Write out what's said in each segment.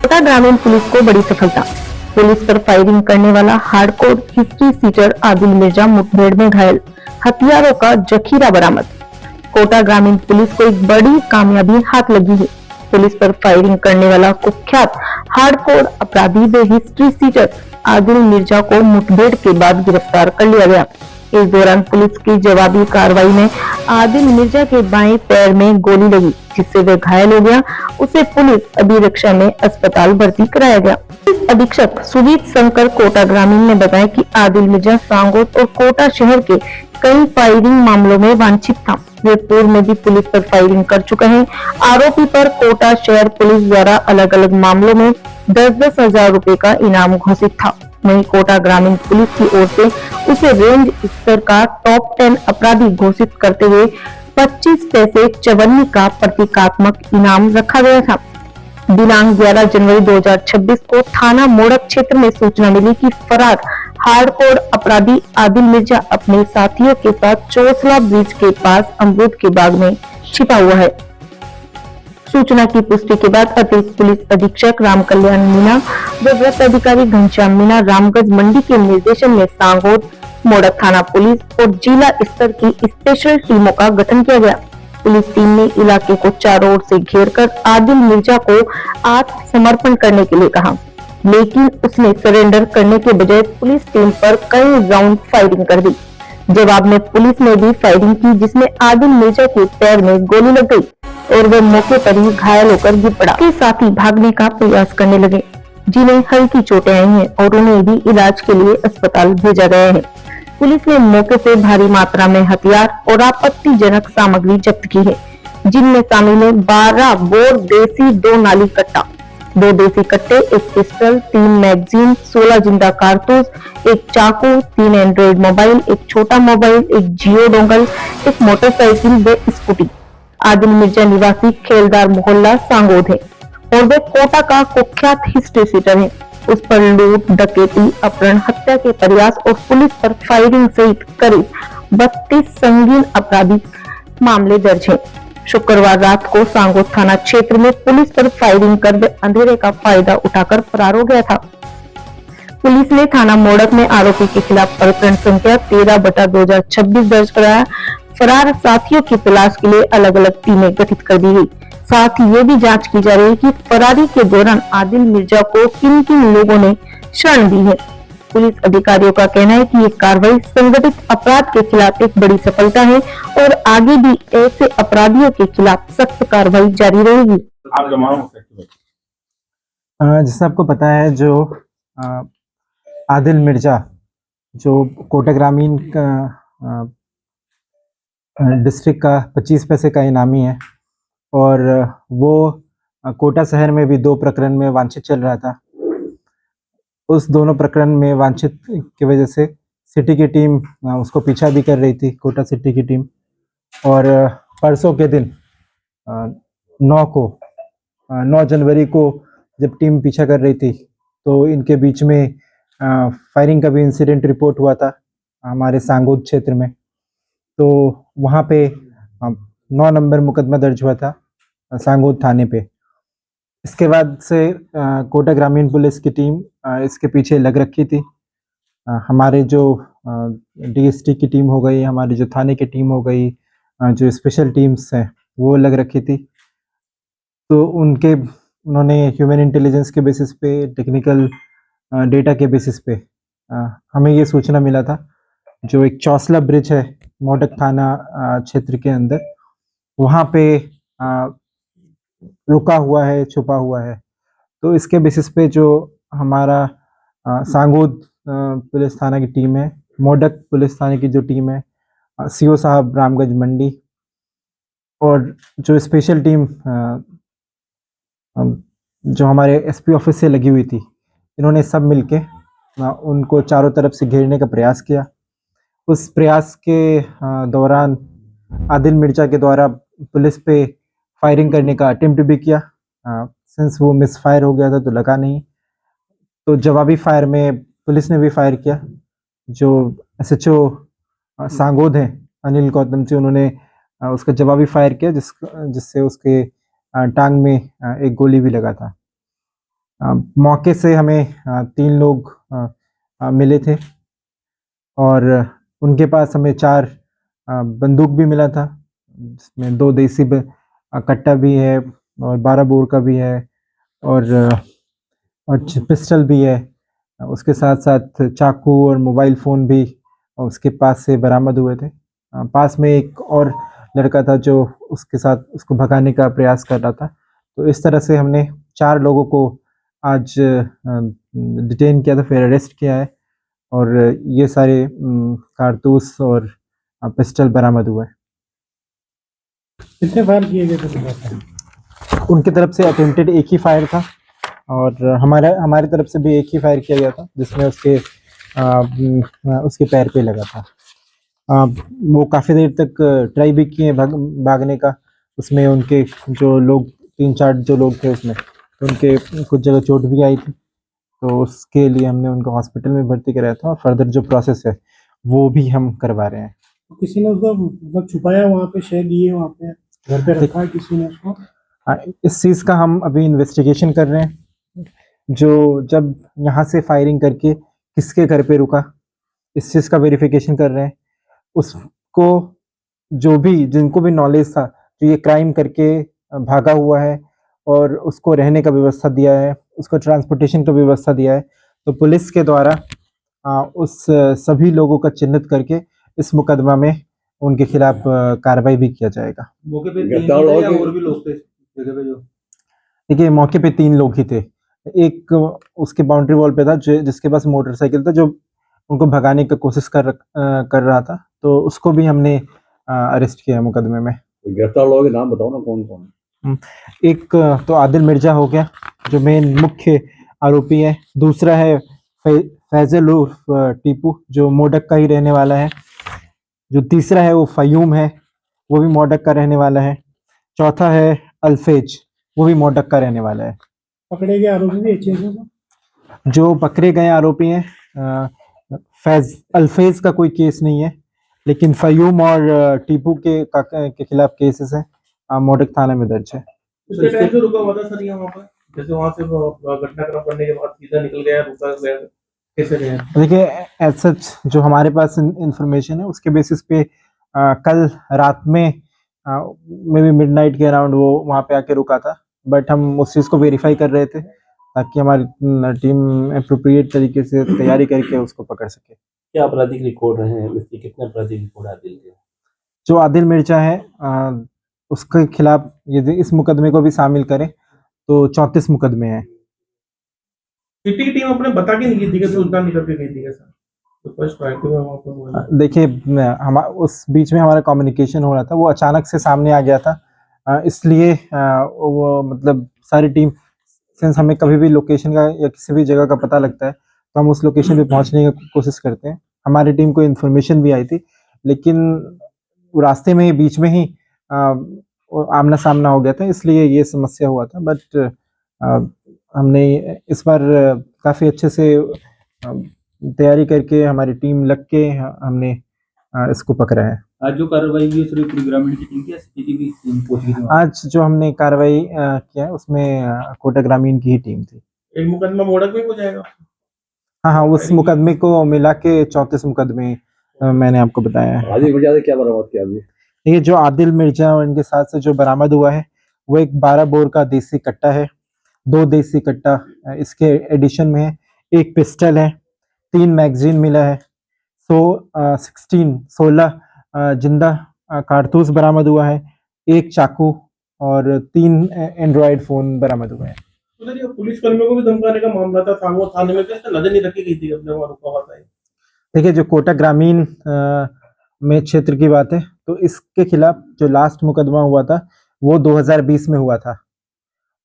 कोटा ग्रामीण पुलिस को बड़ी सफलता। पुलिस पर फायरिंग करने वाला hardcore history sheeter Adil Mirza मुठभेड़ में घायल, हथियारों का जखीरा बरामद। कोटा ग्रामीण पुलिस को एक बड़ी कामयाबी हाथ लगी है। पुलिस पर फायरिंग करने वाला कुख्यात हार्डकोर अपराधी व हिस्ट्री सीटर आदिल मिर्जा को मुठभेड़ के बाद गिरफ्तार कर लिया गया। इस दौरान पुलिस की जवाबी कार्रवाई में आदिल मिर्जा के बाएं पैर में गोली लगी, जिससे वह घायल हो गया। उसे पुलिस अभिरक्षा में अस्पताल भर्ती कराया गया। पुलिस अधीक्षक सुजीत शंकर कोटा ग्रामीण ने बताया कि आदिल मिर्जा सांगोद और कोटा शहर के कई फायरिंग मामलों में वांछित था। वे पूर्व में भी पुलिस पर फायरिंग कर चुका है। आरोपी पर कोटा शहर पुलिस द्वारा अलग अलग मामलों में 10-10 हजार रूपए का इनाम घोषित था। वहीं कोटा ग्रामीण पुलिस की ओर से उसे रेंज स्तर का टॉप 10 अपराधी घोषित करते हुए 25 पैसे चवन्नी का प्रतीकात्मक इनाम रखा गया था। दिनांक 11 जनवरी 2026 को थाना मोड़क क्षेत्र में सूचना मिली कि फरार हार्डकोर अपराधी आदिल मिर्जा अपने साथियों के साथ चोसला ब्रिज के पास अमरूद के बाग में छिपा हुआ है। सूचना की पुष्टि के बाद अतिरिक्त पुलिस अधीक्षक राम कल्याण मीणा व वृत्त अधिकारी घनश्याम मीणा रामगंज मंडी के निर्देशन में सांगोद, मोड़क थाना पुलिस और जिला स्तर की स्पेशल टीमों का गठन किया गया। पुलिस टीम ने इलाके को चारों ओर से घेरकर आदिल मिर्जा को आत्मसमर्पण करने के लिए कहा, लेकिन उसने सरेंडर करने के बजाय पुलिस टीम पर कई राउंड फायरिंग कर दी। जवाब में पुलिस ने भी फायरिंग की, जिसमें आदिल मिर्जा के पैर में गोली लग गई और वह मौके पर ही घायल होकर गिर पड़ा। के साथ ही भागने का प्रयास करने लगे, जिन्हें हल्की चोटें आई हैं और उन्हें भी इलाज के लिए अस्पताल भेजा गया है। पुलिस ने मौके से भारी मात्रा में हथियार और आपत्तिजनक सामग्री जब्त की है, जिनमें शामिल है 12 बोर देसी 2 नाली कट्टा, 2 देसी कट्टे, 1 पिस्टल, 3 मैगजीन, 16 जिंदा कारतूस, 1 चाकू, 3 एंड्रॉइड मोबाइल, 1 छोटा मोबाइल, 1 जियो डोंगल, 1 मोटरसाइकिल व स्कूटी। आदिल मिर्जा निवासी खेलदार मोहल्ला सांगोद है और वे कोटा का कुख्यात हिस्ट्री सीटर है। उस पर लूट, डकैती, अपहरण, हत्या के प्रयास और पुलिस पर फायरिंग सहित करीब 32 संगीन आपराधिक मामले दर्ज हैं। शुक्रवार रात को सांगोद थाना क्षेत्र में पुलिस पर फायरिंग कर अंधेरे का फायदा उठाकर फरार हो गया था। पुलिस ने थाना मोड़क में आरोपी के खिलाफ प्रकरण संख्या 13/2026 दर्ज कराया। फरार साथियों की तलाश के लिए अलग अलग टीमें गठित कर दी गई। साथ ही ये भी जांच की जा रही है कि फरारी के दौरान आदिल मिर्जा को किन किन लोगों ने शरण दी है। पुलिस अधिकारियों का कहना है कि ये कार्रवाई संगठित अपराध के खिलाफ एक बड़ी सफलता है और आगे भी ऐसे अपराधियों के खिलाफ सख्त कार्रवाई जारी रहेगी। जैसे आपको पता है, जो आदिल मिर्जा जो कोटा ग्रामीण का डिस्ट्रिक्ट का 25 पैसे का इनामी है और वो कोटा शहर में भी 2 प्रकरण में वांछित चल रहा था। उस दोनों प्रकरण में वांछित की वजह से सिटी की टीम उसको पीछा भी कर रही थी, कोटा सिटी की टीम। और परसों के दिन 9 जनवरी को जब टीम पीछा कर रही थी तो इनके बीच में फायरिंग का भी इंसिडेंट रिपोर्ट हुआ था हमारे सांगोद क्षेत्र में। तो वहाँ पे 9 नंबर मुकदमा दर्ज हुआ था सांगोद थाने पे। इसके बाद से कोटा ग्रामीण पुलिस की टीम इसके पीछे लग रखी थी। हमारे जो डीएसटी की टीम हो गई, हमारी जो थाने की टीम हो गई, जो स्पेशल टीम्स हैं वो लग रखी थी। तो उन्होंने ह्यूमन इंटेलिजेंस के बेसिस पे, टेक्निकल डेटा के बेसिस पे हमें ये सूचना मिला था, जो एक चौसला ब्रिज है मोड़क थाना क्षेत्र के अंदर, वहाँ पे रुका हुआ है, छुपा हुआ है। तो इसके बेसिस पे जो हमारा सांगोद पुलिस थाना की टीम है, मोड़क पुलिस थाने की जो टीम है, सीओ साहब रामगंज मंडी और जो स्पेशल टीम जो हमारे एसपी ऑफिस से लगी हुई थी, इन्होंने सब मिलके उनको चारों तरफ से घेरने का प्रयास किया। उस प्रयास के दौरान आदिल मिर्जा के द्वारा पुलिस पे फायरिंग करने का अटेम्प्ट भी किया। सिंस वो मिस फायर हो गया था तो लगा नहीं, तो जवाबी फायर में पुलिस ने भी फायर किया। जो एसएचओ सांगोद हैं अनिल गौतम जी, उन्होंने उसका जवाबी फायर किया जिससे उसके टांग में एक गोली भी लगा था। मौके से हमें 3 लोग मिले थे और उनके पास हमें 4 बंदूक भी मिला था, जिसमें 2 देसी कट्टा भी है और 12 बोर का भी है और पिस्टल भी है। उसके साथ-साथ चाकू और मोबाइल फ़ोन भी उसके पास से बरामद हुए थे। पास में एक और लड़का था जो उसके साथ उसको भगाने का प्रयास कर रहा था। तो इस तरह से हमने 4 लोगों को आज डिटेन किया था, फिर अरेस्ट किया है और ये सारे कारतूस और पिस्टल बरामद हुए हैं। कितने फायर किए गए थे सुबह? उनकी तरफ से अटेम्प्टेड एक ही फायर था और हमारी तरफ से भी एक ही फायर किया गया था, जिसमें उसके पैर पे लगा था। वो काफ़ी देर तक ट्राई भी किए भागने का। उसमें उनके जो लोग 3-4 जो लोग थे उसमें, उनके कुछ जगह चोट भी आई थी, तो उसके लिए हमने उनको हॉस्पिटल में भर्ती कराया था और फर्दर जो प्रोसेस है वो भी हम करवा रहे हैं। तो किसी ने उसको मतलब छुपाया वहाँ पे, शेयर दिए वहाँ पे, घर पे रखा है किसी ने उसको? इस चीज़ का हम अभी इन्वेस्टिगेशन कर रहे हैं। जब यहाँ से फायरिंग करके किसके घर पे रुका, इस चीज़ का वेरिफिकेशन कर रहे हैं। उसको जिनको भी नॉलेज था, जो ये क्राइम करके भागा हुआ है और उसको रहने का व्यवस्था दिया है, उसको ट्रांसपोर्टेशन का व्यवस्था दिया है, तो पुलिस के द्वारा उस सभी लोगों का चिन्हित करके इस मुकदमा में उनके खिलाफ कार्रवाई भी किया जाएगा। मौके पे 3 ही थे या और भी लोग थे जगह पे? जो देखिए, मौके पे 3 लोग ही थे। एक उसके बाउंड्री वॉल पे था जिसके पास मोटरसाइकिल था, जो उनको भगाने की कोशिश कर रहा था, तो उसको भी हमने अरेस्ट किया है मुकदमे में। गिरफ्तार लोगों के नाम बताओ ना, कौन-कौन है? एक तो आदिल मिर्जा हो गया, जो मेन मुख्य आरोपी है। दूसरा है फैजल उर्फ टीपू, जो मोडक का ही रहने वाला है। जो तीसरा है वो फयूम है, वो भी मोडक का रहने वाला है। चौथा है अल्फेज, वो भी मोडक का रहने वाला है। पकड़े गए आरोपी भी अच्छे से? जो पकड़े गए आरोपी हैं, अल्फेज का कोई केस नहीं है, लेकिन फयूम और टीपू के खिलाफ केसेस हैं, मोडक थाना में दर्ज है। उसके टाइम से रुका हुआ था सर ये वहाँ पर? जैसे वहाँ से घटनाक्रम करने के बाद सीधा निकल गया, रुका गया, कैसे गया? देखिए, एज सच जो हमारे पास इंफॉर्मेशन है उसके बेसिस पे कल रात में मे बी मिडनाइट के अराउंड वो वहाँ पे आके रुका था, बट हम उस चीज़ को वेरीफाई कर रहे थे ताकि हमारी टीम अप्रोप्रिएट तरीके से तैयारी करके उसको पकड़ सके। क्या आपराधिक रिकॉर्ड रहे हैं? व्यक्ति कितने आपराधिक रिकॉर्ड आदिल के? जो आदिल मिर्जा है, उसके खिलाफ यदि इस मुकदमे को भी शामिल करें तो 34 मुकदमे हैं। सिटी की टीम अपने बता के नहीं गई थी कि सुल्तान निकल के गई थी क्या सर? तो फर्स्ट राइट में वहाँ पर हुआ। देखिए, हम उस बीच में हमारा कम्युनिकेशन हो रहा था, वो अचानक से सामने आ गया था, इसलिए वो मतलब सारी टीम, सिंस हमें कभी भी लोकेशन का या किसी भी जगह का पता लगता है तो हम उस लोकेशन पे पहुंचने की कोशिश करते हैं। हमारी टीम को इन्फॉर्मेशन भी आई थी, लेकिन वो रास्ते में ही बीच में ही आमना सामना हो गया था, इसलिए ये समस्या हुआ था। बट हमने इस बार काफ़ी अच्छे से तैयारी करके हमारी टीम लग के हमने इसको पकड़ा है। आज जो कार्रवाई हुई सिर्फ पूरी ग्रामीण की टीम की या सिटी की भी टीम पहुंच गई थी वहाँ? आज जो हमने कार्रवाई किया है उसमें कोटा ग्रामीण की ही टीम थी। एक मुकदमा मोड़क में हो जाएगा? हाँ, उस मुकदमे को मिला के 34 मुकदमे मैंने आपको बताया है। आदिल मिर्जा से क्या बरामद किया अभी? ये जो आदिल मिर्जा और इनके साथ से जो बरामद हुआ है वो एक 12 बोर का देसी कट्टा है, 2 देसी कट्टा इसके एडिशन में है, एक पिस्टल है, 3 मैगजीन मिला है, 16 जिंदा कारतूस बरामद हुआ है, 1 चाकू और 3 एंड्रॉयड फोन बरामद हुए हैं। तो सर ये पुलिस कर्मियों को भी धमकाने का मामला था, सांगों थाने में कैसे नजर नहीं रखी गई थी अपने वहाँ रुका हुआ था? देखिए, जो कोटा ग्रामीण में क्षेत्र की बात है, तो इसके खिलाफ जो लास्ट मुकदमा हुआ था वो 2020 में हुआ था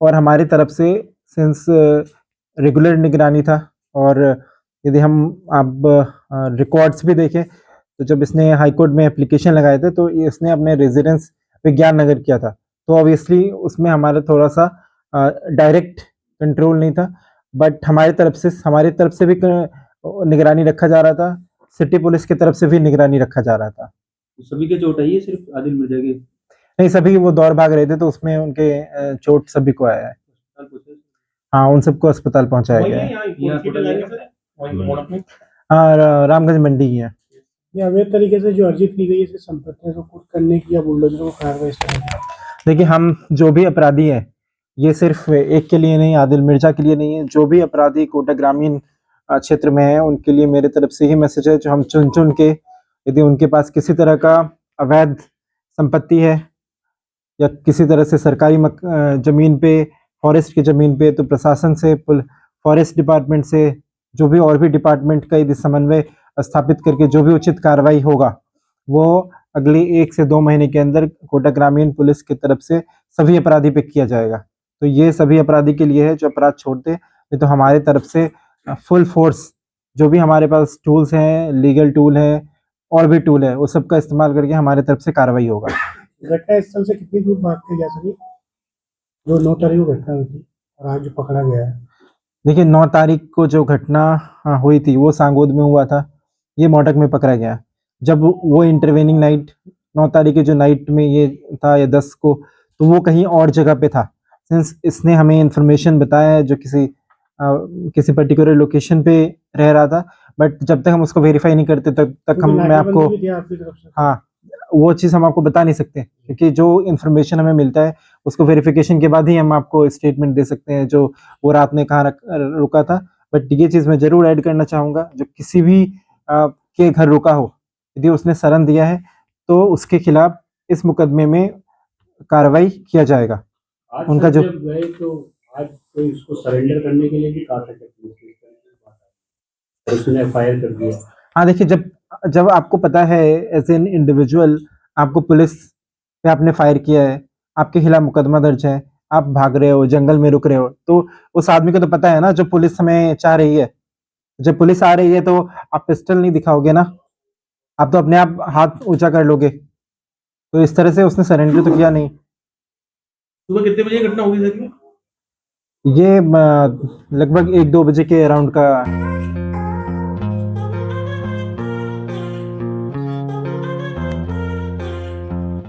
और हमारी तरफ से सिंस रेगुलर निगरानी था। और यदि हम अब रिकॉर्ड्स भी देखें तो जब इसने हाई कोर्ट में एप्लीकेशन लगाए थे तो इसने अपने रेजिडेंस विज्ञान नगर किया था, तो ऑब्वियसली उसमें हमारा थोड़ा सा डायरेक्ट कंट्रोल नहीं था, बट हमारी तरफ से भी निगरानी रखा जा रहा था, सिटी पुलिस की तरफ से भी निगरानी रखा जा रहा था। सभी के चोट आई है सिर्फ आदिल मिर्जा के? नहीं, सभी वो दौड़ भाग रहे थे तो उसमें उनके चोट सभी को आया है। हाँ, उन सबको अस्पताल पहुंचाया वही गया है है। यहाँ हॉस्पिटल है सर, वहीं मोड़क में। हाँ, रामगंज मंडी की है। ये अवैध तरीके से जो अर्जित की गई है इसकी संपत्तियों को कुछ करने की या बुलडोजरों को कार्रवाई इस तरह की। देखिए, हम जो भी अपराधी हैं, ये सिर्फ एक के लिए नहीं, आदिल मिर्जा के लिए नहीं है, जो भी अपराधी कोटा ग्रामीण क्षेत्र में है उनके लिए मेरे तरफ से ही मैसेज है, जो हम चुन चुन के यदि उनके पास किसी तरह का अवैध संपत्ति है या किसी तरह से सरकारी जमीन पे, फॉरेस्ट की जमीन पे, तो प्रशासन से, फॉरेस्ट डिपार्टमेंट से, जो भी और भी डिपार्टमेंट का यदि समन्वय स्थापित करके जो भी उचित कार्रवाई होगा वो अगले 1 से 2 महीने के अंदर कोटा ग्रामीण पुलिस की तरफ से सभी अपराधी पे किया जाएगा। तो ये सभी अपराधी के लिए है जो अपराध छोड़ते, नहीं तो हमारे तरफ से फुल फोर्स, जो भी हमारे पास टूल्स हैं, लीगल टूल है और भी टूल है, वो सब का इस्तेमाल करके हमारे तरफ से कार्रवाई होगा। घटना स्थल से कितनी दूर भाग के जा सके? जो 9 तारीख को घटना हुई थी और आज जो पकड़ा गया है। देखिए, 9 तारीख को जो घटना हुई थी वो सांगोद में हुआ था, ये मोटक में पकड़ा गया। जब वो इंटरवेनिंग नाइट 9 तारीख की जो नाइट में ये था या 10 को, तो वो कहीं और जगह पे था। सिंस इसने हमें इंफॉर्मेशन बताया है जो किसी पर्टिकुलर लोकेशन पे रह रहा था, बट जब तक हम उसको वेरीफाई नहीं करते तब तक हम मैं आपको, भी थी आपकी तरफ से। हाँ, वो चीज़ हम आपको बता नहीं सकते, क्योंकि जो इन्फॉर्मेशन हमें मिलता है उसको वेरिफिकेशन के बाद ही हम आपको स्टेटमेंट दे सकते हैं जो वो रात में कहाँ रुका था। बट ये चीज़ मैं जरूर ऐड करना चाहूँगा, जो किसी भी के घर रुका हो, यदि उसने शरण दिया है तो उसके खिलाफ इस मुकदमे में कार्रवाई किया जाएगा। आज उनका जो जब गए तो आज कोई इसको सरेंडर करने के लिए भी कहा था कि उसने फायर कर दिया। हाँ, देखिए, जब आपको पता है एज एन इंडिविजुअल, आपको पुलिस पे आपने फायर किया है, आपके खिलाफ मुकदमा दर्ज है, आप भाग रहे हो, जंगल में रुक रहे हो, तो उस आदमी को तो पता है ना जो पुलिस हमें चाह रही है। जब पुलिस आ रही है तो आप पिस्टल नहीं दिखाओगे ना, आप तो अपने आप हाथ ऊंचा कर लोगे। तो इस तरह से उसने सरेंडर तो किया नहीं। सुबह कितने बजे घटना हुई सर? ये लगभग 1-2 बजे के अराउंड का